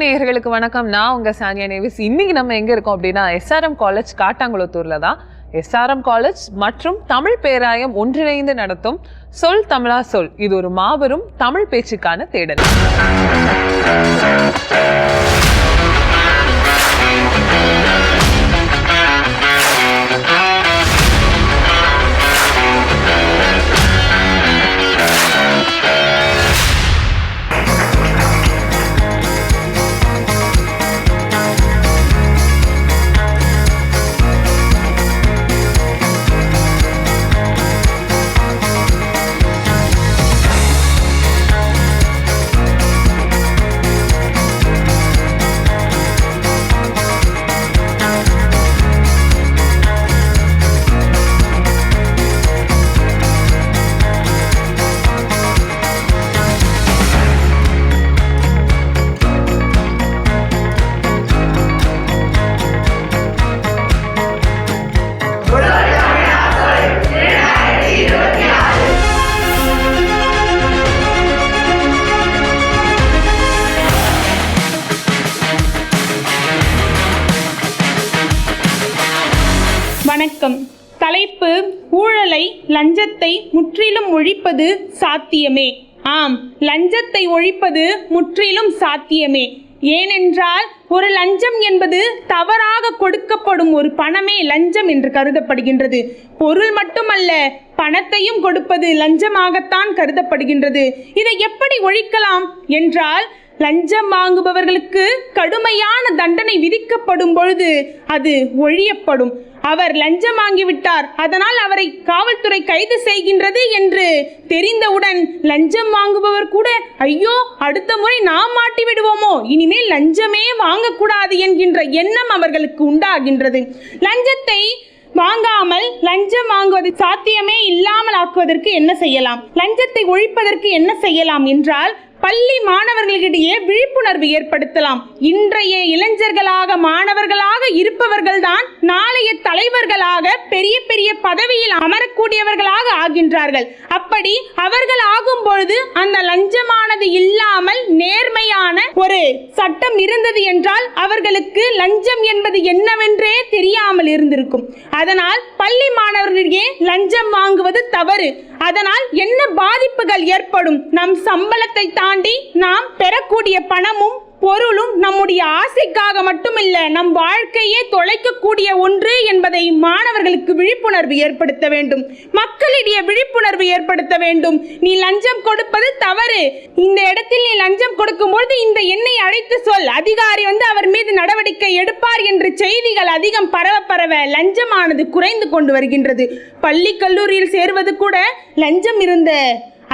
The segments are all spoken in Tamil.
நேயர்களுக்கு வணக்கம். நான் உங்க சானியா நேவிஸ். இன்னைக்கு நம்ம எங்க இருக்கோம் அப்படின்னா SRM காலேஜ் காட்டாங்குளத்தூர்ல தான். SRM காலேஜ் மற்றும் தமிழ் பேராயம் ஒன்றிணைந்து நடத்தும் சொல் தமிழா சொல், இது ஒரு மாபெரும் தமிழ் பேச்சுக்கான தேடல். வணக்கம். தலைப்பு: ஊழலை, லஞ்சத்தை முற்றிலும் ஒழிப்பது சாத்தியமே. ஆம், லஞ்சத்தை ஒழிப்பது முற்றிலும் சாத்தியமே. ஏனென்றால் ஒரு லஞ்சம் என்பது தவறாக கொடுக்கப்படும் ஒரு பணமே லஞ்சம் என்று கருதப்படுகின்றது. பொருள் மட்டுமல்ல, பணத்தையும் கொடுப்பது லஞ்சமாகத்தான் கருதப்படுகின்றது. இதை எப்படி ஒழிக்கலாம் என்றால், லஞ்சம் வாங்குபவர்களுக்கு கடுமையான தண்டனை விதிக்கப்படும் பொழுது அது ஒழியப்படும். அவர் லஞ்சம் வாங்கிவிட்டார், அதனால் அவரை காவல்துறை கைது செய்கின்றது என்று தெரிந்தவுடன் லஞ்சம் வாங்குபவர் கூட ஐயோ, அடுத்த முறை நாம் மாட்டி விடுவோமோ, இனிமேல் லஞ்சமே வாங்கக்கூடாது என்கின்ற எண்ணம் அவர்களுக்கு உண்டாகின்றது. லஞ்சத்தை வாங்காமல் லஞ்சம் வாங்குவது சாத்தியமே இல்லாமல் ஆக்குவதற்கு என்ன செய்யலாம், லஞ்சத்தை ஒழிப்பதற்கு என்ன செய்யலாம் என்றால், பள்ளி மாணவர்களிடையே விழிப்புணர்வு ஏற்படுத்தலாம். இன்றைய இளைஞர்களாக, மாணவர்களாக இருப்பவர்கள்தான் நாளைய தலைவர்களாக, பெரிய பெரிய பதவியில் அமரக்கூடியவர்களாக ஆகின்றார்கள். அப்படி அவர்கள் ஆகும் பொழுது அந்த லஞ்சமானது இல்லாமல் நேர்மையான ஒரு சட்டம் இருந்தது என்றால் அவர்களுக்கு லஞ்சம் என்பது என்னவென்றே தெரியாமல் இருந்திருக்கும். அதனால் பள்ளி மாணவர்களிடையே லஞ்சம் வாங்குவது தவறு. அதனால் என்ன பாதிப்புகள் ஏற்படும்? நம் சம்பளத்தை தாண்டி நாம் பெறக்கூடிய பணமும் பொருளும் நம்முடைய ஆசைக்காக மட்டுமில்ல, நம் வாழ்க்கையே தொலைக்கக்கூடிய ஒன்று என்பதை மாணவர்களுக்கு விழிப்புணர்வு ஏற்படுத்த வேண்டும். மக்களிடையே விழிப்புணர்வு ஏற்படுத்த வேண்டும். நீ லஞ்சம் கொடுப்பது தவறு, இந்த இடத்தில் நீ லஞ்சம் கொடுக்கும் பொழுது இந்த எண்ணை அழைத்து சொல், அதிகாரி அவர் மீது நடவடிக்கை எடுப்பார் என்று செய்திகள் அதிகம் பரவ லஞ்சமானது குறைந்து கொண்டு வருகின்றது. பள்ளி கல்லூரியில் சேர்வது கூட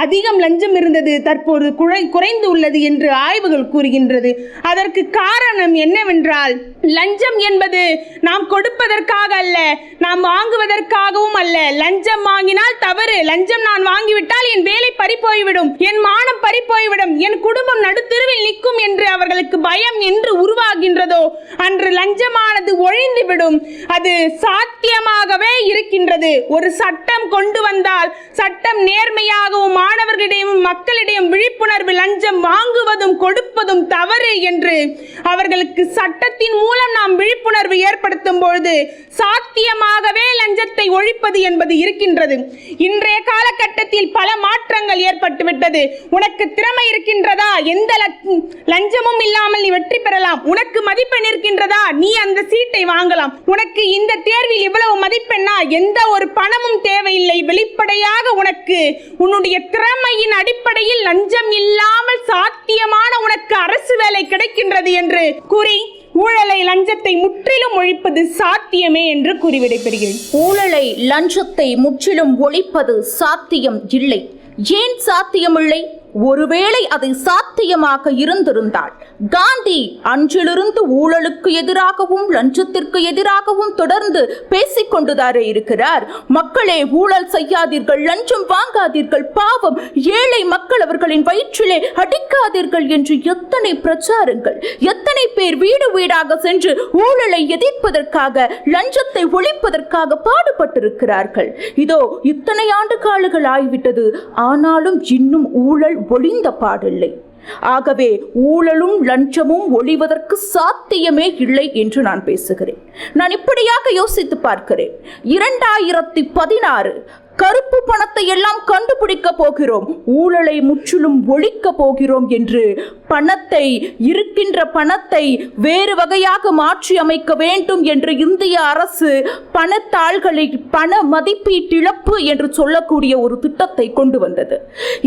அதிகம் லஞ்சம் இருந்தது, தற்போது குறைந்து உள்ளது என்று ஆய்வுகள் கூறுகின்றது. அதற்கு காரணம் என்னவென்றால், லஞ்சம் என்பது நாம் கொடுப்பதற்காக அல்ல, நாம் வாங்குவதற்காகவும் அல்ல. லஞ்சம் வாங்கினால் தவறு, லஞ்சம் நான் வாங்கிவிட்டால் என் வேலை பறிபோய்விடும், என் மானம் பறிபோய்விடும், என் குடும்பம் நடுத்தெருவில் நிற்கும் என்று அவர்களுக்கு பயம் என்று உருவாகின்றதோ அன்று லஞ்சமானது ஒழிந்துவிடும். அது சாத்தியமாகவே இருக்கின்றது. ஒரு சட்டம் கொண்டு வந்தால் சட்டம் நேர்மையாகவும் மாணவர்களிடையும் மக்களிடையும் விழிப்புணர்வு, லஞ்சம் வாங்குவதும் கொடுப்பதும் தவறு என்று அவர்களுக்கு சட்டத்தின் மூலம் நாம் விழிப்புணர்வு ஏற்படுத்தும் பொழுது சாத்தியமாகவே லஞ்சத்தை ஒழிப்பது என்பது இருக்கின்றது. இன்றைய காலகட்டத்தில் பல மாற்றங்கள் ஏற்பட்டுவிட்டது. உனக்கு திறமை இருக்கின்றதா, எந்த லஞ்சமும் இல்லாமல் நீ வெற்றி பெறலாம். உனக்கு மதிப்பெண் இருக்கின்றதா, நீ அந்த சீட்டை வாங்கலாம். உனக்கு இந்த தேர்வில் இவ்வளவு மதிப்பெண்ணா, எந்த ஒரு பணமும் தேவையில்லை. வெளிப்படையாக உனக்கு உன்னுடைய திறமையின் அடிப்படையில் லஞ்சம் இல்லாமல் சாத்தியமான உனக்கு அரசு வேலை கிடைக்கின்றது என்று கூறி ஊழலை, லஞ்சத்தை முற்றிலும் ஒழிப்பது சாத்தியமே என்று கூறி விடைபெறுகிறேன். ஊழலை, லஞ்சத்தை முற்றிலும் ஒழிப்பது சாத்தியம் இல்லை. ஏன் சாத்தியமில்லை? ஒருவேளை அதை சாத்தியமாக இருந்திருந்தால் காந்தி அன்றிலிருந்து ஊழலுக்கு எதிராகவும் லஞ்சத்திற்கு எதிராகவும் தொடர்ந்து பேசிக்கொண்டுதாரே இருக்கிறார். மக்களே, ஊழல் செய்யாதீர்கள், லஞ்சம் வாங்காதீர்கள், பாவம் ஏழை மக்கள் அவர்களின் வயிற்றிலே அடிக்காதீர்கள் என்று எத்தனை பிரச்சாரங்கள், எத்தனை பேர் வீடு வீடாக சென்று ஊழலை எதிர்ப்பதற்காக, லஞ்சத்தை ஒழிப்பதற்காக பாடுபட்டிருக்கிறார்கள். இதோ இத்தனை ஆண்டு காலங்கள் ஆகிவிட்டது, ஆனாலும் இன்னும் ஊழல் ஒழிந்த பாடில்லை. ஆகவே ஊழலும் லஞ்சமும் ஒழிவதற்கு சாத்தியமே இல்லை என்று நான் பேசுகிறேன். நான் இப்படியாக யோசித்து பார்க்கிறேன். 2016 கருப்பு பணத்தை எல்லாம் கண்டுபிடிக்க போகிறோம், ஊழலை முற்றிலும் ஒழிக்க போகிறோம் என்று இருக்கின்ற பணத்தை வேறு வகையாக மாற்றி அமைக்க வேண்டும் என்று இந்திய அரசு பணத்தாள்களை பண மதிப்பீட்டிழப்பு என்று சொல்லக்கூடிய ஒரு திட்டத்தை கொண்டு வந்தது.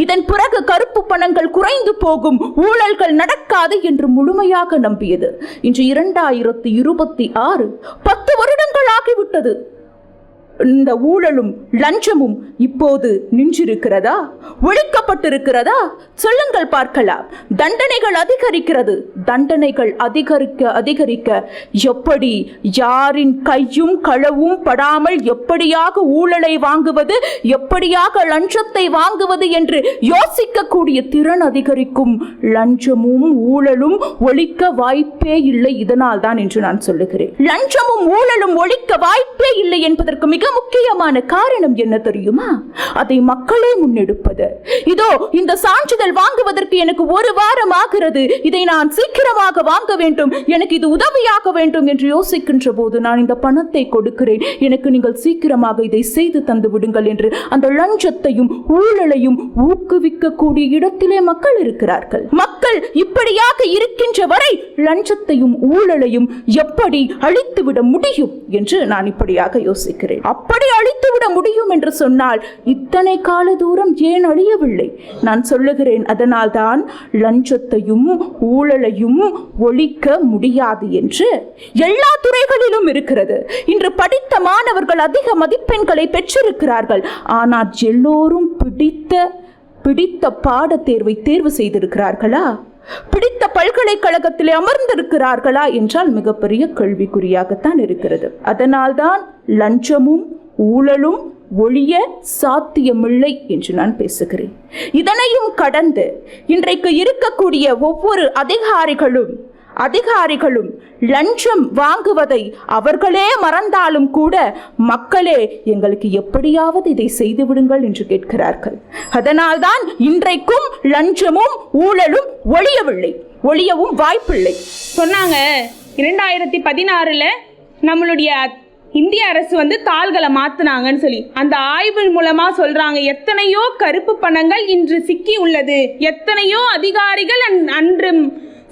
இதன் பிறகு கருப்பு பணங்கள் குறைந்து போகும், ஊழல்கள் நடக்காது என்று முழுமையாக நம்பியது. இன்று 2026 10 வருடங்கள் ஆகிவிட்டது. இந்த ஊழலும் லஞ்சமும் இப்போது நின்றிருக்கிறதா, ஒழிக்கப்பட்டிருக்கிறதா? சொல்லுங்கள் பார்க்கலாம். தண்டனைகள் அதிகரிக்கிறது. தண்டனைகள் அதிகரிக்க எப்படி யாரின் கையும் களவும் படாமல் எப்படியாக ஊழலை வாங்குவது, எப்படியாக லஞ்சத்தை வாங்குவது என்று யோசிக்கக்கூடிய திறன் அதிகரிக்கும். லஞ்சமும் ஊழலும் ஒழிக்க வாய்ப்பே இல்லை. இதனால் தான் என்று நான் சொல்லுகிறேன். லஞ்சமும் ஊழலும் ஒழிக்க வாய்ப்பே இல்லை என்பதற்கு மிக முக்கியமான காரணம் என்ன தெரியுமா? அதை மக்களே முன்னெடுப்பது. இதோ இந்த சான்றிதழ் வாங்குவதற்கு எனக்கு 1 வாரம் ஆகிறது, இதை நான் சீக்கிரமாக வாங்க வேண்டும், எனக்கு இது உதவியாக வேண்டும் என்று யோசிக்கின்ற போது நான் இந்த பணத்தை கொடுக்கிறேன், எனக்கு நீங்கள் சீக்கிரமாக இதை செய்து தந்து விடுங்கள் என்று அந்த லஞ்சத்தையும் ஊழலையும் ஊக்குவிக்கக்கூடிய இடத்திலே மக்கள் இருக்கிறார்கள். மக்கள் இப்படியாக இருக்கின்ற வரை லஞ்சத்தையும் ஊழலையும் எப்படி அழித்துவிட முடியும் என்று நான் இப்படியாக யோசிக்கிறேன். அப்படி அழித்துவிட முடியும் என்று சொன்னால் இத்தனை கால தூரம் ஏன் அழியவில்லை? நான் சொல்லுகிறேன், அதனால்தான் லஞ்சத்தையும் ஊழலையும் ஒழிக்க முடியாது என்று எல்லா துறைகளிலும் இருக்கிறது. இன்று படித்த மாணவர்கள் அதிக மதிப்பெண்களை பெற்றிருக்கிறார்கள். ஆனால் எல்லோரும் பிடித்த பாட தேர்வை தேர்வு செய்திருக்கிறார்களா? பிடித்த பல்கலைக்கழகத்திலே அமர்ந்திருக்கிறார்களா என்றால் மிகப்பெரிய கேள்விக்குறியாகத்தான் இருக்கிறது. அதனால்தான் லஞ்சமும் ஊழலும் ஒழிய சாத்தியமில்லை என்று நான் பேசுகிறேன். இதனையும் கடந்து இன்றைக்கு இருக்கக்கூடிய ஒவ்வொரு அதிகாரிகளும் லஞ்சம் வாங்குவதை அவர்களே மறந்தாலும் கூட மக்களே எங்களுக்கு எப்படியாவது இதை செய்து விடுங்கள் என்று கேட்கிறார்கள். அதனால்தான் இன்றைக்கும் லஞ்சமும் ஊழலும் ஒழியவும் வாய்ப்பில்லை. சொன்னாங்க 2016 நம்மளுடைய இந்திய அரசு தாள்களை மாத்தினாங்கன்னு சொல்லி. அந்த ஆய்வு மூலமா சொல்றாங்க, எத்தனையோ கருப்பு பணங்கள் இன்று சிக்கி உள்ளது, எத்தனையோ அதிகாரிகள் அன்று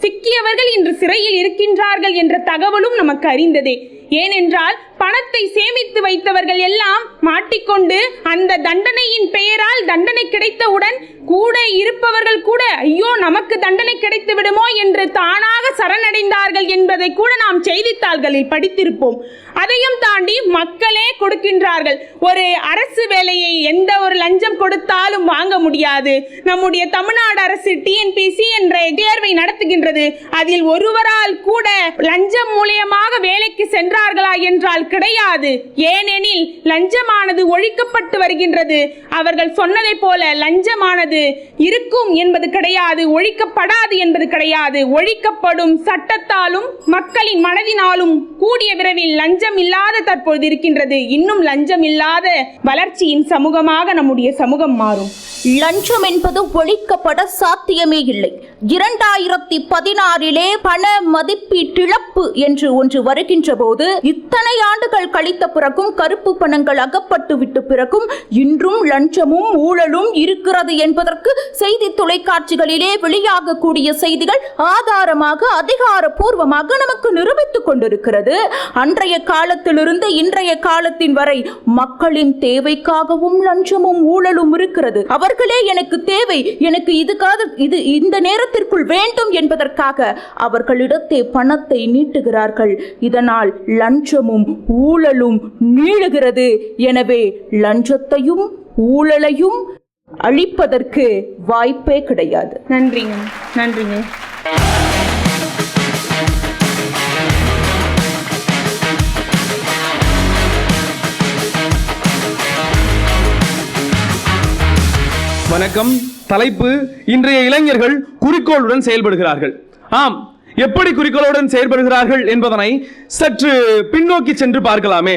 சிக்கியவர்கள் இன்று சிறையில் இருக்கின்றார்கள் என்ற தகவலும் நமக்கு அறிந்ததே. ஏனென்றால் பணத்தை சேமித்து வைத்தவர்கள் எல்லாம் மாட்டிக்கொண்டு அந்த தண்டனையின் பெயரால் தண்டனை கிடைத்தவுடன் கூட இருப்பவர்கள் கூட ஐயோ நமக்கு தண்டனை கிடைத்து விடுமோ என்று தானாக சரணடைந்தார்கள் என்பதை கூட நாம் செய்தித்தாள்களில் படித்திருப்போம். அதையும் தாண்டி மக்களே கொடுக்கின்றார்கள். ஒரு அரசு வேலையை எந்த ஒரு லஞ்சம் கொடுத்தாலும் வாங்க முடியாது. நம்முடைய தமிழ்நாடு அரசு TNPSC என்ற தேர்வை நடத்துகின்றது. அதில் ஒருவரால் கூட லஞ்சம் மூலியமாக வேலைக்கு சென்றார்களா என்றால் கிடையாது. ஏனெனில் லஞ்சமானது ஒழிக்கப்பட்டு வருகின்றது. அவர்கள் சொன்னதை போல லஞ்சமானது இருக்கும் என்பது கிடையாது, ஒழிக்கப்படாது என்பது கிடையாது. ஒழிக்கப்படும் சட்டத்தாலும் மக்களின் மனதினாலும் கூடிய விரைவில் லஞ்சம் இல்லாத தற்பொழுது இருக்கின்றது. இன்னும் லஞ்சம் இல்லாத வளர்ச்சியின் சமூகமாக நம்முடைய சமூகம் மாறும். லஞ்சம் என்பது ஒழிக்கப்பட சாத்தியமே இல்லை. 2016 பண மதிப்பீட்டிழப்பு என்று ஒன்று வருகின்ற போது இத்தனை ஆண்டுகள் கழித்த பிறகும் கருப்பு பணங்கள் அகப்பட்டு விட்டு பிறகும் இன்றும் லஞ்சமும் ஊழலும் இருக்கிறது என்பதற்கு செய்தி தொலைக்காட்சிகளிலே வெளியாகக்கூடிய செய்திகள் ஆதாரமாக அதிகாரப்பூர்வமாக நமக்கு நிரூபித்துக் கொண்டிருக்கிறது. அன்றைய காலத்திலிருந்து இன்றைய காலத்தின் வரை மக்களின் தேவைக்காகவும் லஞ்சமும் ஊழலும் இருக்கிறது. அவர்களே எனக்கு தேவை, எனக்கு இது இந்த நேரத்திற்குள் வேண்டும் என்பதற்காக அவர்களிடத்தே பணத்தை நீட்டுகிறார்கள். இதனால் லஞ்சமும் ஊழலும் நீளுகிறது. எனவே லஞ்சத்தையும் ஊழலையும் அழிப்பதற்கு வாய்ப்பே கிடையாது. நன்றிங்க. வணக்கம். தலைப்பு: இன்றைய இளைஞர்கள் குறிக்கோளுடன் செயல்படுகிறார்கள். ஆம், எப்படி குறிக்கோளுடன் செயல்படுகிறார்கள் என்பதனை சற்று பின்னோக்கி சென்று பார்க்கலாமே.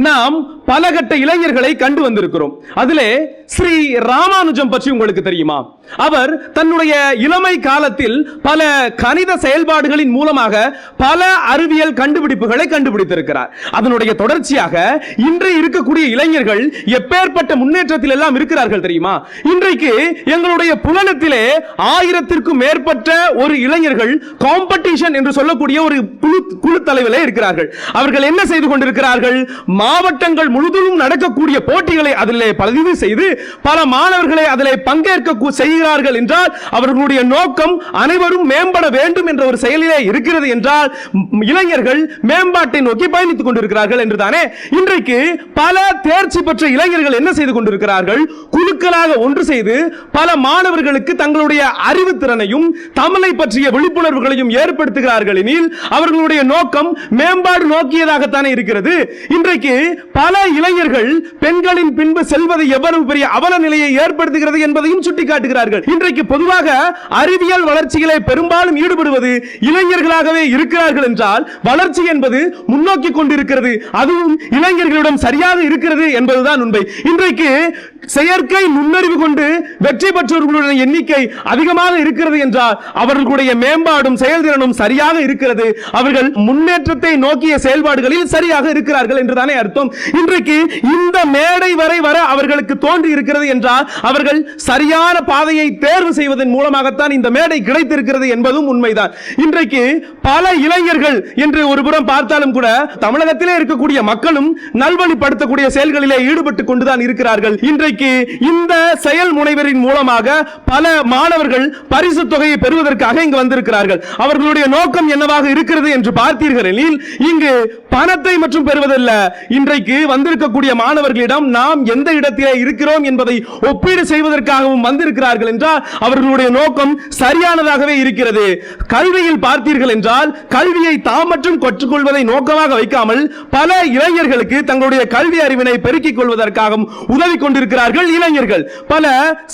நாம் பல கட்ட இளைஞர்களை கண்டு வந்திருக்கிறோம். அதிலே ஸ்ரீ ராமானுஜம் பற்றி உங்களுக்கு தெரியுமா? அவர் தன்னுடைய இளமை காலத்தில் பல கணித செயல்பாடுகளின் மூலமாக பல அறிவியல் கண்டுபிடிப்புகளை கண்டுபிடித்திருக்கிறார். அதனுடைய தொடர்ச்சியாக இன்று இருக்கக்கூடிய இளைஞர்கள் எப்பேற்பட்ட முன்னேற்றத்தில் எல்லாம் இருக்கிறார்கள் தெரியுமா? இன்றைக்கு எங்களுடைய புலனத்திலே 1000க்கும் மேற்பட்ட ஒரு இளைஞர்கள் காம்படிஷன் என்று சொல்லக்கூடிய ஒரு குழு தலைவர்களே இருக்கிறார்கள். அவர்கள் என்ன செய்து கொண்டிருக்கிறார்கள்? மாவட்டங்கள் முழுவதும் நடக்கக்கூடிய போட்டிகளை அதிலே பதிவு செய்து பல மாணவர்களை அதிலே பங்கேற்க செய்கிறார்கள் என்றால் அவர்களுடைய நோக்கம் அனைவரும் மேம்பட வேண்டும் என்ற ஒரு செயலிலே இருக்கிறது என்றால் இளைஞர்கள் மேம்பாட்டை நோக்கி பயணித்துக் கொண்டிருக்கிறார்கள் என்றுதானே. இன்றைக்கு பல தேர்ச்சி பெற்ற இளைஞர்கள் என்ன செய்து கொண்டிருக்கிறார்கள்? குழுக்களாக ஒன்று செய்து பல மாணவர்களுக்கு தங்களுடைய அறிவு திறனையும் தமிழை பற்றிய விழிப்புணர்வுகளையும் ஏற்படுத்துகிறார்கள் எனில் அவர்களுடைய நோக்கம் மேம்பாடு நோக்கியதாகத்தானே இருக்கிறது. இன்றைக்கு பல இளைஞர்கள் பெண்களின் பின்பு செல்வது எவ்வளவு பெரிய அவல நிலையை ஏற்படுத்துகிறது என்பதையும் சுட்டிக்காட்டுகிறார்கள். இன்றைக்கு பொதுவாக அறிவியல் வளர்ச்சிகளை பெரும்பாலும் ஈடுபடுவது இளைஞர்களாகவே இருக்கிறார்கள் என்றால் வளர்ச்சி என்பது முன்னோக்கி கொண்டிருக்கிறது, அதுவும் இளைஞர்களிடம் சரியாக இருக்கிறது என்பதுதான் உண்மை. இன்றைக்கு செயற்கை நுண்ணறிவு கொண்டு வெற்றி பெற்றவர்களுடைய எண்ணிக்கை அதிகமாக இருக்கிறது என்றால் அவர்களுடைய மேம்பாடும் செயல்திறனும் சரியாக இருக்கிறது, அவர்கள் முன்னேற்றத்தை நோக்கிய செயல்பாடுகளில் சரியாக இருக்கிறார்கள் என்றுதானே அர்த்தம். இன்றைக்கு இந்த மேடை வரை வர அவர்களுக்கு தோன்றி இருக்கிறது என்றால் அவர்கள் சரியான பாதையை தேர்வு செய்வதன் மூலமாகத்தான் இந்த மேடை கிடைத்திருக்கிறது என்பதும் உண்மைதான். இன்றைக்கு பல இளைஞர்கள் என்று ஒருபுறம் பார்த்தாலும் கூட தமிழகத்திலே இருக்கக்கூடிய மக்களும் நல்வழிப்படுத்தக்கூடிய செயல்களிலே ஈடுபட்டுக் கொண்டுதான் இருக்கிறார்கள். இன்றைக்கு இந்த செயல் முனைவரின் மூலமாக பல மாணவர்கள் பரிசு தொகையை பெறுவதற்காக இங்கு வந்திருக்கிறார்கள். அவர்களுடைய நோக்கம் என்னவாக இருக்கிறது என்று பார்த்தீர்கள் எனில் இங்கு பணத்தை மற்றும் பெறுவதல்ல. இன்றைக்கு வந்திருக்கக்கூடிய மாணவர்களிடம் நாம் எந்த இடத்திலே இருக்கிறோம் என்பதை ஒப்பீடு செய்வதற்காகவும் வந்திருக்கிறார்கள் என்றால் அவர்களுடைய நோக்கம் சரியானதாகவே இருக்கிறது. கல்வியில் பார்த்தீர்கள் என்றால் கல்வியை தாம் மற்றும் கற்றுக்கொள்வதை நோக்கமாக வைக்காமல் பல இளைஞர்களுக்கு தங்களுடைய கல்வி அறிவினை பெருக்கிக் கொள்வதற்காகவும் உதவி கொண்டிருக்கிறார்கள் இளைஞர்கள். பல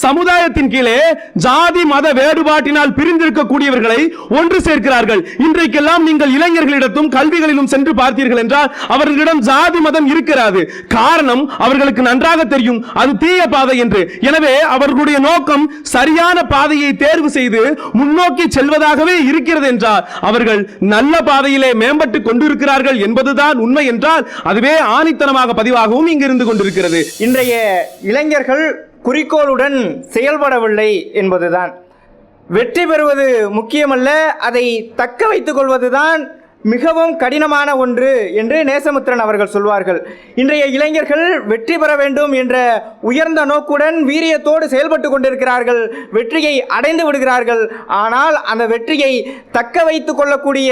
சமுதாயத்தின் கீழே ஜாதி மத வேறுபாட்டினால் பிரிந்திருக்கக்கூடியவர்களை ஒன்று சேர்க்கிறார்கள். இன்றைக்கெல்லாம் நீங்கள் இளைஞர்களிடத்தும் கல்விகளிலும் சென்று பார்த்தீர்கள் என்றால் அவர்களிடம் ஜாதி மதம் இருக்கிறது. காரணம் அவர்களுக்கு நன்றாக தெரியும் அது தீய பாதை என்று. எனவே அவர்களுடைய நோக்கம் சரியான பாதையை தேர்வு செய்து முன்னோக்கி செல்வதாகவே இருக்கிறது என்றால் அவர்கள் நல்ல பாதையிலே மேம்பட்டு கொண்டிருக்கிறார்கள் என்பதுதான் உண்மை என்றால் அதுவே ஆணித்தனமாக பதிவாகவும் இங்கு இருந்து கொண்டிருக்கிறது. இன்றைய இளைஞர்கள் குறிக்கோளுடன் செயல்படவில்லை என்பதுதான். வெற்றி பெறுவது முக்கியமல்ல, அதை தக்க வைத்துக் கொள்வதுதான் மிகவும் கடினமான ஒன்று என்று நேசமுத்திரன் அவர்கள் சொல்வார்கள். இன்றைய இளைஞர்கள் வெற்றி பெற வேண்டும் என்ற உயர்ந்த நோக்குடன் வீரியத்தோடு செயல்பட்டு கொண்டிருக்கிறார்கள், வெற்றியை அடைந்து விடுகிறார்கள். ஆனால் அந்த வெற்றியை தக்க வைத்துக் கொள்ளக்கூடிய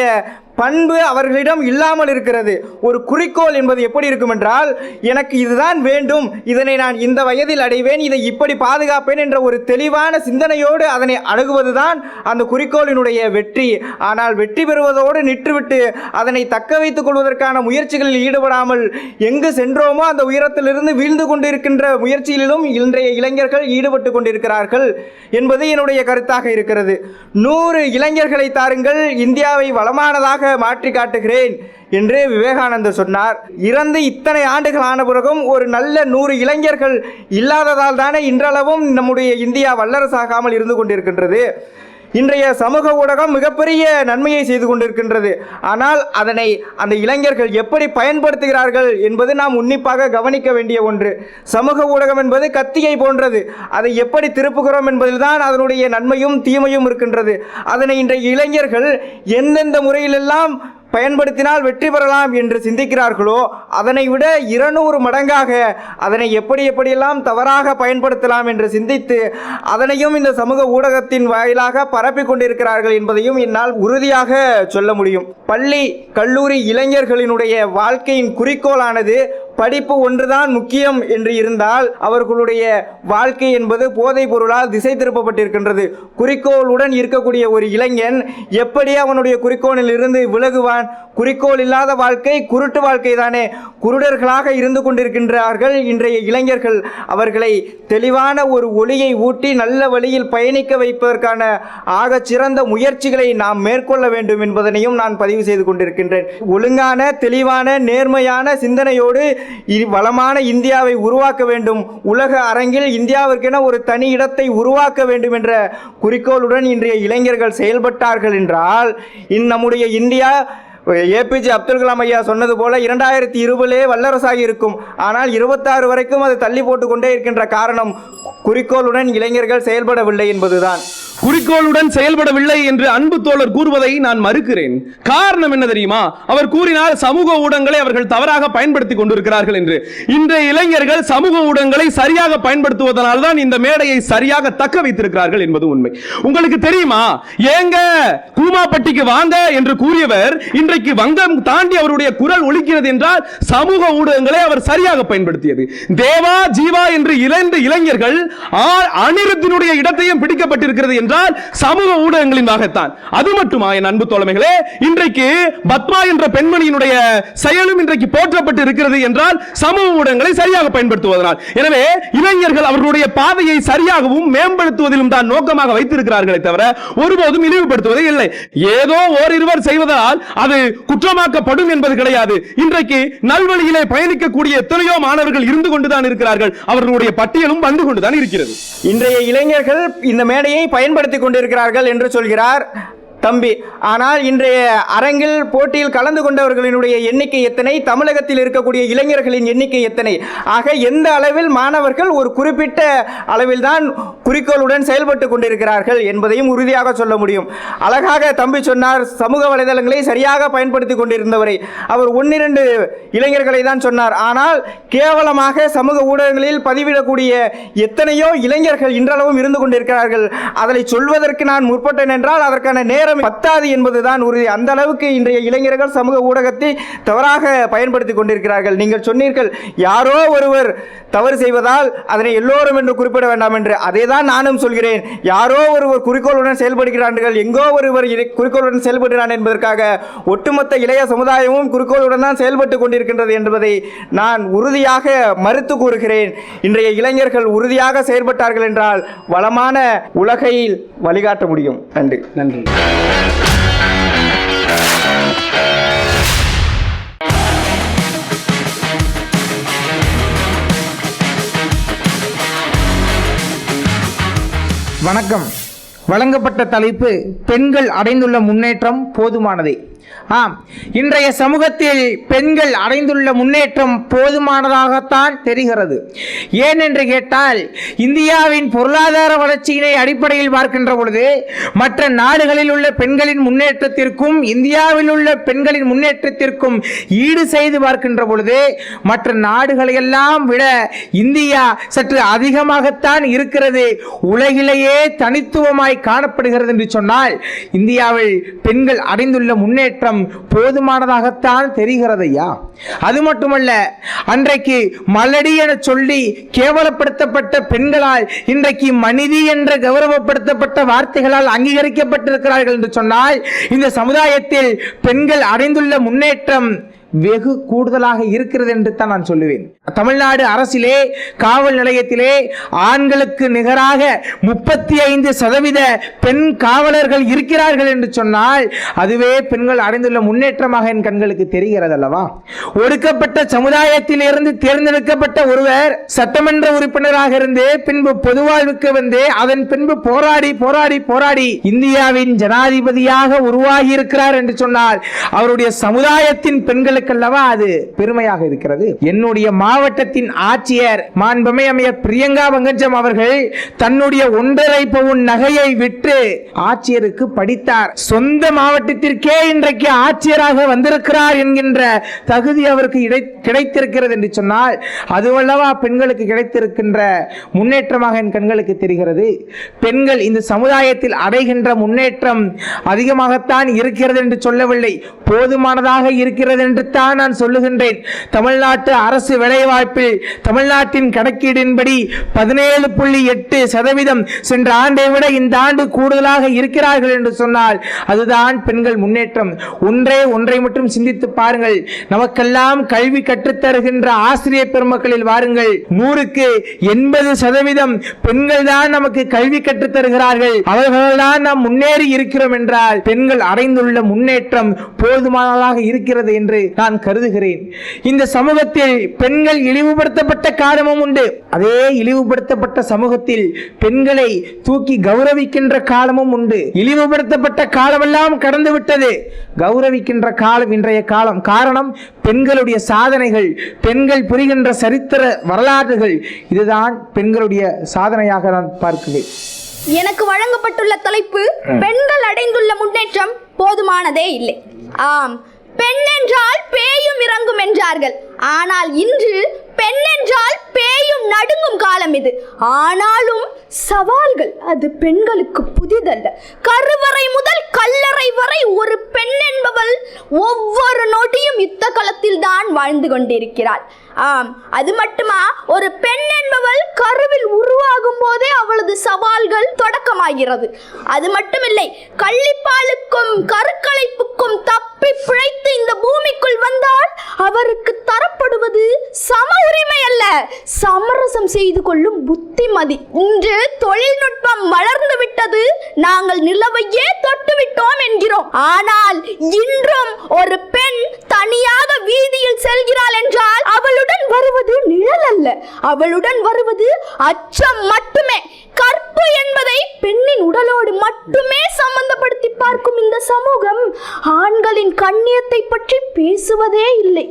பண்பு அவர்களிடம் இல்லாமல் இருக்கிறது. ஒரு குறிக்கோள் என்பது எப்படி இருக்கும் என்றால் எனக்கு இதுதான் வேண்டும், இதனை நான் இந்த வயதில் அடைவேன், இதை இப்படி பாதுகாப்பேன் என்ற ஒரு தெளிவான சிந்தனையோடு அதனை அணுகுவதுதான் அந்த குறிக்கோளினுடைய வெற்றி. ஆனால் வெற்றி பெறுவதோடு நிற்றுவிட்டு அதனை தக்க வைத்துக் கொள்வதற்கான முயற்சிகளில் ஈடுபடாமல் எங்கு சென்றோமோ அந்த உயரத்திலிருந்து வீழ்ந்து கொண்டிருக்கின்ற முயற்சியிலும் இன்றைய இளைஞர்கள் ஈடுபட்டு கொண்டிருக்கிறார்கள் என்பது என்னுடைய கருத்தாக இருக்கிறது. 100 இளைஞர்களை தாருங்கள், இந்தியாவை வளமானதாக மாற்றி காட்டுகிறேன் என்று விவேகானந்தர் சொன்னார். இறந்து இத்தனை ஆண்டுகள் ஆன பிறகும் ஒரு நல்ல 100 இளைஞர்கள் இல்லாததால் தானே இன்றளவும் நம்முடைய இந்தியா வல்லரசாகாமல் இருந்து கொண்டிருக்கின்றது. இன்றைய சமூக ஊடகம் மிகப்பெரிய நன்மையை செய்து கொண்டிருக்கின்றது. ஆனால் அதனை அந்த இளைஞர்கள் எப்படி பயன்படுத்துகிறார்கள் என்பது நாம் உன்னிப்பாக கவனிக்க வேண்டிய ஒன்று. சமூக ஊடகம் என்பது கத்தியை போன்றது, அதை எப்படி திருப்புகிறோம் என்பதில்தான் அதனுடைய நன்மையும் தீமையும் இருக்கின்றது. அதனை இன்றைய இளைஞர்கள் எந்தெந்த முறையிலெல்லாம் பயன்படுத்தினால் வெற்றி பெறலாம் என்று சிந்திக்கிறார்களோ அதனை விட 200 மடங்காக அதனை எப்படியெல்லாம் தவறாக பயன்படுத்தலாம் என்று சிந்தித்து அதனையும் இந்த சமூக ஊடகத்தின் வாயிலாக பரப்பிக் கொண்டிருக்கிறார்கள் என்பதையும் என்னால் உறுதியாக சொல்ல முடியும். பள்ளி கல்லூரி இளைஞர்களினுடைய வாழ்க்கையின் குறிக்கோளானது படிப்பு ஒன்றுதான் முக்கியம் என்று இருந்தால் அவர்களுடைய வாழ்க்கை என்பது போதைப் பொருளால் திசை திருப்பப்பட்டிருக்கின்றது. குறிக்கோளுடன் இருக்கக்கூடிய ஒரு இளைஞன் எப்படி அவனுடைய குறிக்கோளில் இருந்து விலகுவான்? குறிக்கோள் இல்லாத வாழ்க்கை குருட்டு வாழ்க்கை தானே. குருடர்களாக இருந்து கொண்டிருக்கின்றார்கள் இன்றைய இளைஞர்கள். அவர்களை தெளிவான ஒரு ஒளியை ஊட்டி நல்ல வழியில் பயணிக்க வைப்பதற்கான ஆகச் சிறந்த முயற்சிகளை நாம் மேற்கொள்ள வேண்டும் என்பதனையும் நான் பதிவு செய்து கொண்டிருக்கின்றேன். ஒழுங்கான தெளிவான நேர்மையான சிந்தனையோடு வளமான இந்தியாவை உருவாக்க வேண்டும், உலக அரங்கில் இந்தியாவிற்கென ஒரு தனி இடத்தை உருவாக்க வேண்டும் என்ற குறிக்கோளுடன் இன்றைய இளைஞர்கள் செயல்பட்டார்கள் என்றால் நம்முடைய இந்தியா ஏபிஜே அப்துல் கலாம் ஐயா சொன்னது போல 2020 வல்லரசாகி இருக்கும். ஆனால் 26 வரைக்கும் அது தள்ளி போட்டுக்கொண்டே இருக்கின்ற காரணம் குறிக்கோளுடன் இளைஞர்கள் செயல்படவில்லை என்பதுதான். குறிக்கோளுடன் செயல்படவில்லை என்று அன்பு தோழர் கூறுவதை நான் மறுக்கிறேன். காரணம் என்ன தெரியுமா? அவர் கூறினார் சமூக ஊடகங்களை அவர்கள் தவறாக பயன்படுத்திக் கொண்டிருக்கிறார்கள் என்று. இன்றைய இளைஞர்கள் சமூக ஊடகங்களை சரியாக பயன்படுத்துவதனால் தான் இந்த மேடையை சரியாக தக்க வைத்திருக்கிறார்கள் என்பது உண்மை. உங்களுக்கு தெரியுமா, ஏங்க கூமாப்பட்டிக்கு வாங்க என்று கூறியவர் இன்றைக்கு வங்கம் தாண்டி அவருடைய குரல் ஒலிக்கிறது என்றால் சமூக ஊடகங்களை அவர் சரியாக பயன்படுத்தியது. தேவா ஜீவா என்று இளைஞர்கள் அனிருத்தினுடைய இடத்தையும் பிடிக்கப்பட்டிருக்கிறது என்றால் சமூக ஊடகங்களின் வாகத்தான். அது மட்டுமா என் அன்பு தோழமைகளே, இன்றைக்கு பத்மா என்ற பெண்மணியினுடைய செயலும் இன்றைக்கு போற்றப்பட்டு இருக்கிறது என்றால் சமூக ஊடகங்களை சரியாக பயன்படுத்துவதனால். எனவே இளைஞர்கள் அவர்களுடைய பாதையை சரியாகவும் மேம்படுத்துவதிலும் தான் நோக்கமாக வைத்திருக்கிறார்களே தவிர ஒருபோதும் இழிவுபடுத்துவதே இல்லை. ஏதோ ஓரிருவர் செய்வதால் அது குற்றமாக்கப்படும் என்பது கிடையாது. இன்றைக்கு நல்வழியிலே பயணிக்கக்கூடிய எத்தனையோ மாணவர்கள் இருந்து கொண்டுதான் இருக்கிறார்கள். அவர்களுடைய பட்டியலும் வந்து கொண்டுதான் இருக்கிறது. இன்றைய இளைஞர்கள் இந்த மேடையை பயன்படுத்திக் கொண்டிருக்கிறார்கள் என்று சொல்கிறார் தம்பி. ஆனால் இன்றைய அரங்கில் போட்டியில் கலந்து கொண்டவர்களினுடைய எண்ணிக்கை எத்தனை? தமிழகத்தில் இருக்கக்கூடிய இளைஞர்களின் எண்ணிக்கை எத்தனை? ஆக எந்த அளவில் மாணவர்கள் ஒரு குறிப்பிட்ட அளவில் தான் குறிக்கோளுடன் செயல்பட்டு கொண்டிருக்கிறார்கள் என்பதையும் உறுதியாக சொல்ல முடியும். அழகாக தம்பி சொன்னார், சமூக வலைதளங்களை சரியாக பயன்படுத்தி கொண்டிருந்தவரை. அவர் 1-2 இளைஞர்களை தான் சொன்னார். ஆனால் கேவலமாக சமூக ஊடகங்களில் பதிவிடக்கூடிய எத்தனையோ இளைஞர்கள் இன்றளவும் இருந்து கொண்டிருக்கிறார்கள். அதை சொல்வதற்கு நான் முற்பட்டேன் என்றால் அதற்கான நேரம் பத்தாது என்பதுதான் உறுதி. அந்த அளவுக்கு இன்றைய இளைஞர்கள் சமூக ஊடகத்தை தவறாக பயன்படுத்திக் கொண்டிருக்கிறார்கள். நீங்கள் சொன்னீர்கள் யாரோ ஒருவர் தவறு செய்வதால் அதனை எல்லோரும் என்று குறிப்பிட வேண்டாம் என்று. அதே தான் நானும் சொல்கிறேன். யாரோ ஒருவர் குறிக்கோளுடன் செயல்படுகிறார்கள், எங்கோ ஒருவர் குறிக்கோளுடன் செயல்படுகிறான் என்பதற்காக ஒட்டுமொத்த இளைய சமுதாயமும் குறிக்கோளுடன் தான் செயல்பட்டு கொண்டிருக்கின்றது என்பதை நான் உறுதியாக மறுத்து கூறுகிறேன். இன்றைய இளைஞர்கள் உறுதியாக செயல்பட்டார்கள் என்றால் வளமான உலகையில் வழிகாட்ட முடியும். நன்றி. நன்றி. வணக்கம். வழங்கப்பட்ட தலைப்பு பெண்கள் அடைந்துள்ள முன்னேற்றம் போதுமானதே. ஆம், இன்றைய சமூகத்தில் பெண்கள் அடைந்துள்ள முன்னேற்றம் போதுமானதாகத்தான் தெரிகிறது. ஏன் என்று கேட்டால், இந்தியாவின் பொருளாதார வளர்ச்சியினை அடிப்படையில் பார்க்கின்ற பொழுது மற்ற நாடுகளில் உள்ள பெண்களின் முன்னேற்றத்திற்கும் இந்தியாவில் உள்ள பெண்களின் முன்னேற்றத்திற்கும் ஈடு செய்து பார்க்கின்ற பொழுது மற்ற நாடுகளையெல்லாம் விட இந்தியா சற்று அதிகமாகத்தான் இருக்கிறது. உலகிலேயே தனித்துவமாய் காணப்படுகிறது என்று சொன்னால் இந்தியாவில் பெண்கள் அடைந்துள்ள முன்னேற்றம் போதுமானதாகத்தான் தெரிகிறது ஐயா. அது மட்டுமல்ல, அன்றைக்கு மலடி என சொல்லி கேவலப்படுத்தப்பட்ட பெண்களால் இன்றைக்கு மனிதி என்ற கௌரவப்படுத்தப்பட்ட வார்த்தைகளால் அங்கீகரிக்கப்பட்டிருக்கிறார்கள் என்று சொன்னால் இந்த சமுதாயத்தில் பெண்கள் அடைந்துள்ள முன்னேற்றம் வெகு கூடுதலாக இருக்கிறது என்று தான் நான் சொல்லுவேன். தமிழ்நாடு அரசிலே காவல் நிலையத்திலே ஆண்களுக்கு நிகராக 35% பெண் காவலர்கள் இருக்கிறார்கள் என்று சொன்னால் அதுவே பெண்கள் அடைந்துள்ள முன்னேற்றமாக என் கண்களுக்கு தெரிகிறது அல்லவா. ஒடுக்கப்பட்ட சமுதாயத்தில் இருந்து தேர்ந்தெடுக்கப்பட்ட ஒருவர் சட்டமன்ற உறுப்பினராக இருந்து பின்பு பொது வாழ்வுக்கு வந்து அதன் பின்பு போராடி போராடி போராடி இந்தியாவின் ஜனாதிபதியாக உருவாகி இருக்கிறார் என்று சொன்னால் அவருடைய சமுதாயத்தின் பெண்களுக்கு அல்லவா அது பெருமையாக இருக்கிறது. என்னுடைய மாவட்டத்தின் ஆட்சியர் மாண்புமிகு பிரியங்கா வெங்கஞ்சம் அவர்கள் தன்னுடைய 1.5 பவுன் நகையை விற்று ஆட்சியருக்கு படித்தார். சொந்த மாவட்டத்திற்கே இன்றைக்கு ஆட்சியராக வந்திருக்கிறார் என்கின்ற தகுதி அவருக்கு கிடைத்திருக்கிறது என்று சொன்னால் அதுவல்லவா பெண்களுக்கு கிடைத்திருக்கின்ற முன்னேற்றமாக என் கண்களுக்கு தெரிகிறது. பெண்கள் இந்த சமுதாயத்தில் அடைகின்ற முன்னேற்றம் அதிகமாகத்தான் இருக்கிறது என்று சொல்லவில்லை, போதுமானதாக இருக்கிறது என்று தான் நான் சொல்லுகின்றேன். தமிழ்நாட்டு அரசு வேலைவாய்ப்பில் தமிழ்நாட்டின் கணக்கீடின்படி 17.8% சென்ற ஆண்டை விட இந்த ஆண்டு கூடுதலாக இருக்கிறார்கள் என்று சொன்னால் அதுதான் பெண்கள் முன்னேற்றம். ஒன்றை மட்டும் சிந்தித்து பாருங்கள். நமக்கெல்லாம் கல்வி கற்றுத்தருகின்ற ஆசிரியர் பெருமக்களில் வாருங்கள், 100க்கு 80% பெண்கள் தான் நமக்கு கல்வி கற்றுத்தருகிறார்கள். அவர்கள்தான் நாம் முன்னேறி இருக்கிறோம் என்றால் பெண்கள் அடைந்துள்ள முன்னேற்றம் போதுமானதாக இருக்கிறது என்று நான் கருதுகிறேன். இந்த சமூகத்தில் பெண்கள் இழிவுபடுத்தப்பட்ட காலமும் உண்டு. அதே இழிவுபடுத்தப்பட்ட சமூகத்தில் பெண்களை தூக்கி கௌரவிக்கின்ற காலமும் உண்டு. இழிவுபடுத்தப்பட்ட காலமெல்லாம் கடந்து விட்டது, கௌரவிக்கின்ற காலம் இன்றைய காலம். காரணம் பெண்களுடைய சாதனைகள், பெண்கள் புரிகின்ற சரித்திர வரலாறுகள். இதுதான் பெண்களுடைய சாதனையாக நான் பார்க்கிறேன். எனக்கு வழங்கப்பட்டுள்ள தலைப்பு பெண்கள் அடைந்துள்ள முன்னேற்றம் போதுமானதே இல்லை. ஆம், பெண் என்றால் பேயும் இறங்கும் என்றார்கள். ஆனால் இன்று பெண் என்றால் பேயும் நடுங்கும் காலம் இது. ஆனாலும் சவால்கள் அது பெண்களுக்கு புதிதல்ல. கருவறை முதல் கல்லறை வரை ஒரு பெண் என்பவள் ஒவ்வொரு நொடியும் யுத்த களத்தில் தான் வாழ்ந்து கொண்டிருக்கிறாள். ஆம், அது மட்டுமா, ஒரு பெண் என்பவள் கருவில் உருவாகும் போதே அவளது சவால்கள் தொடக்கமாகிறது. அது மட்டுமில்லை, கள்ளிப்பாலுக்கும் கருக்கலைப்புக்கும் தப்பி பிழைத்து இந்த பூமிக்குள் வந்தால் அவருக்கு தரப்படுவது சம உரிமை அல்ல, சமரசம் செய்து கொள்ளும் புத்திமதி. இன்று தொழில்நுட்பம் வளர்ந்து விட்டது, நாங்கள் நிலவையே தொட்டு விட்டோம் என்கிறோம். ஆனால் இன்றும் ஒரு பெண் தனியாக வீதியில் செல்கிறாள் என்றால் அவளுடன் வருவது நிழல் அல்ல, அவளுடன் வருவது அச்சம் மட்டுமே. கற்பு என்பதை பெண்ணின் உடலோடு மட்டுமே சம்பந்தப்படுத்தி பார்க்கும் இந்த சமூகம் ஆண்களின் கண்ணியத்தை பற்றி பேசுவதே இல்லை.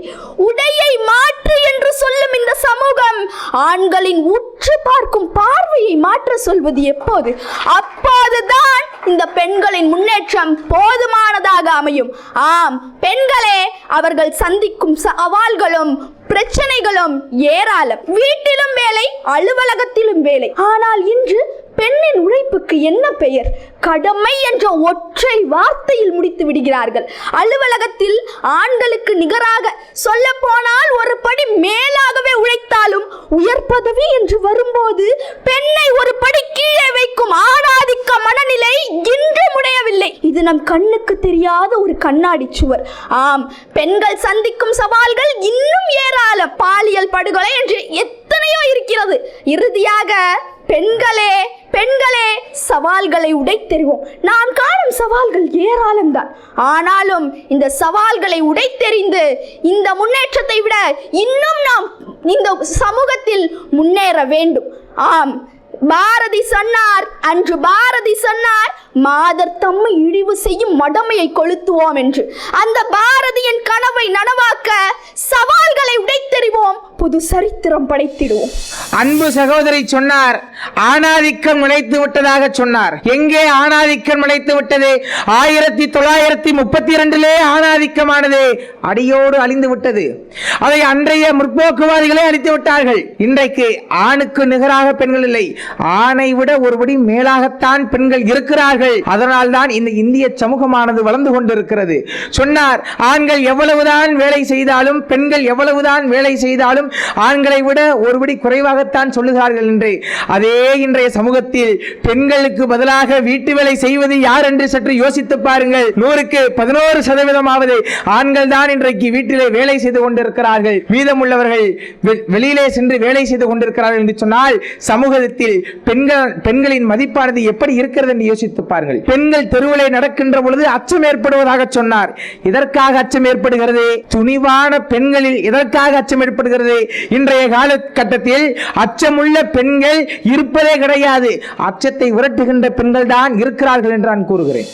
உடையை மாற்று என்று சொல்லும் இந்த சமூகம் ஆண்களின் உற்று பார்க்கும் பார்வையை மாற்ற சொல்வது எப்போது? அப்போதுதான் இந்த பெண்களின் முன்னேற்றம் போதுமானதாக அமையும். ஆம் பெண்களே, அவர்கள் சந்திக்கும் சவால்களும் பிரச்சனைகளும் ஏராளம். வீட்டிலும் வேலை, அலுவலகத்திலும் வேலை. ஆனால் இன்று பெண்ணின் உழைப்புக்கு என்ன பெயர்? கடமை என்ற ஒற்றை வார்த்தையில் முடித்து விடுகிறார்கள். அலுவலகத்தில் ஆண்களுக்கு நிகராக, சொல்ல போனால் ஒரு படி மேலாகவே உழைத்தாலும் உயர் பதவி என்று வரும்போது பெண்ணை ஒரு படி கீழே வைக்கும் ஆணாதிக்க மனநிலை இன்று முடியவில்லை. இது நம் கண்ணுக்கு தெரியாத ஒரு கண்ணாடி சுவர். ஆம், பெண்கள் சந்திக்கும் சவால்கள் இன்னும் ஏராளம். பாலியல் படுகொலை என்று எத்தனையோ இருக்கிறது. இறுதியாக பெண்களே சவால்களை உடைத்தெறிவோம். நான் காணும் சவால்கள் ஏராளம்தான். ஆனாலும் இந்த சவால்களை உடைத்தெறிந்து இந்த முன்னேற்றத்தை விட இன்னும் நாம் இந்த சமூகத்தில் முன்னேற வேண்டும். ஆம், பாரதி சொன்னார், அன்று பாரதி சொன்னார், மாதர் தம்மை இழிவு செய்யும் மடமையை கொளுத்துவோம் என்று. அந்த பாரதியின் கனவை நனவாக்க சவால்களை உடைத்தெறிவோம், புது சரித்திரம் படைத்திடுவோம். அன்பு சகோதரி சொன்னார், ஆணாதிக்கம் நிலைத்து விட்டதாக சொன்னார். எங்கே ஆணாதிக்கம் நிலைத்து விட்டது? 1932 ஆணாதிக்கமானது அடியோடு அழிந்து விட்டது. அதை அன்றைய முற்போக்குவாதிகளே அழித்து விட்டார்கள். இன்றைக்கு ஆணுக்கு நிகராக பெண்கள் இல்லை, ஆணை விட ஒருபடி மேலாகத்தான் பெண்கள் இருக்கிறார்கள். அதனால் தான் இந்த இந்திய சமூகமானது வளர்ந்து கொண்டிருக்கிறது. சொன்னார், ஆண்கள் எவ்வளவுதான் வேலை செய்தாலும், பெண்கள் எவ்வளவுதான் வேலை செய்தாலும் ஆண்களை விட ஒருபடி குறைவாகத்தான் சொல்லுகிறார்கள் என்று. அதே இன்றைய சமூகத்தில் பெண்களுக்கு பதிலாக வீட்டு வேலை செய்வது யார் என்று சற்று யோசித்து பாருங்கள். 100க்கு 11% ஆண்கள் தான் இன்றைக்கு வீட்டிலே வேலை செய்து கொண்டிருக்கிறார்கள். மீதமுள்ளவர்கள் வெளியிலே சென்று வேலை செய்து கொண்டிருக்கிறார்கள் என்று சொன்னால் சமூகத்தில் பெண்களின் மதிப்பானது எப்படி இருக்கிறது என்று யோசித்து பாருங்கள். பெண்கள் தெருவிலே நடக்கின்ற பொழுது அச்சம் ஏற்படுவதாக சொன்னார். இதற்காக அச்சம் ஏற்படுகிறது? துணிவான பெண்களில் எதற்காக அச்சம் ஏற்படுகிறது? இன்றைய காலகட்டத்தில் அச்சமுள்ள பெண்கள் இருப்பதே கிடையாது. அச்சத்தை விரட்டுகின்ற பெண்கள் தான் இருக்கிறார்கள் என்று நான் கூறுகிறேன்.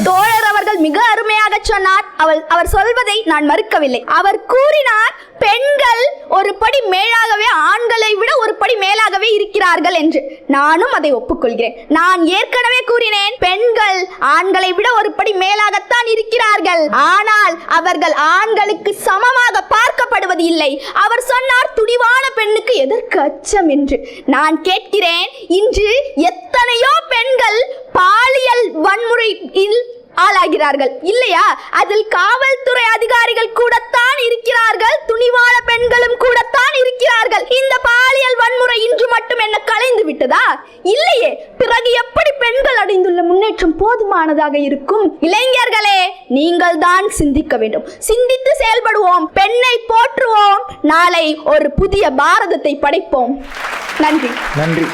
தோழர் அவர்கள் மிக அருமையாக சொன்னார். அவர் சொல்வதை நான் மறுக்கவில்லை. அவர் கூறினார், பெண்கள் ஒரு படி மேலாகவே, ஆண்களை விட ஒரு படி மேலாகவே இருக்கிறார்கள் என்று. நானும் அதை ஒப்புக்கொள்கிறேன். நான் ஏற்கனவே கூறினேன், பெண்கள் ஆண்களை விட ஒரு படி மேலாகத்தான் இருக்கிறார்கள். ஆனால் அவர்கள் ஆண்களுக்கு சமமாக பார்க்கப்படுவது இல்லை. அவர் சொன்னார், துணிவான பெண்ணுக்கு எதற்கு அச்சம் என்று. நான் கேட்கிறேன், இன்று எத்தனையோ பெண்கள் பாலியல் வன்முறையில் ஆளாகிறார்கள் இல்லையா? அதில் காவல்துறை அதிகாரிகள் கூடத்தான் இருக்கிறார்கள். போவதாக இருக்கும். இளைஞர்களே, நீங்கள் தான் சிந்திக்க வேண்டும். சிந்தித்து செயல்படுவோம், பெண்ணை போற்றுவோம், நாளை ஒரு புதிய பாரதத்தை படைப்போம். நன்றி. நன்றி.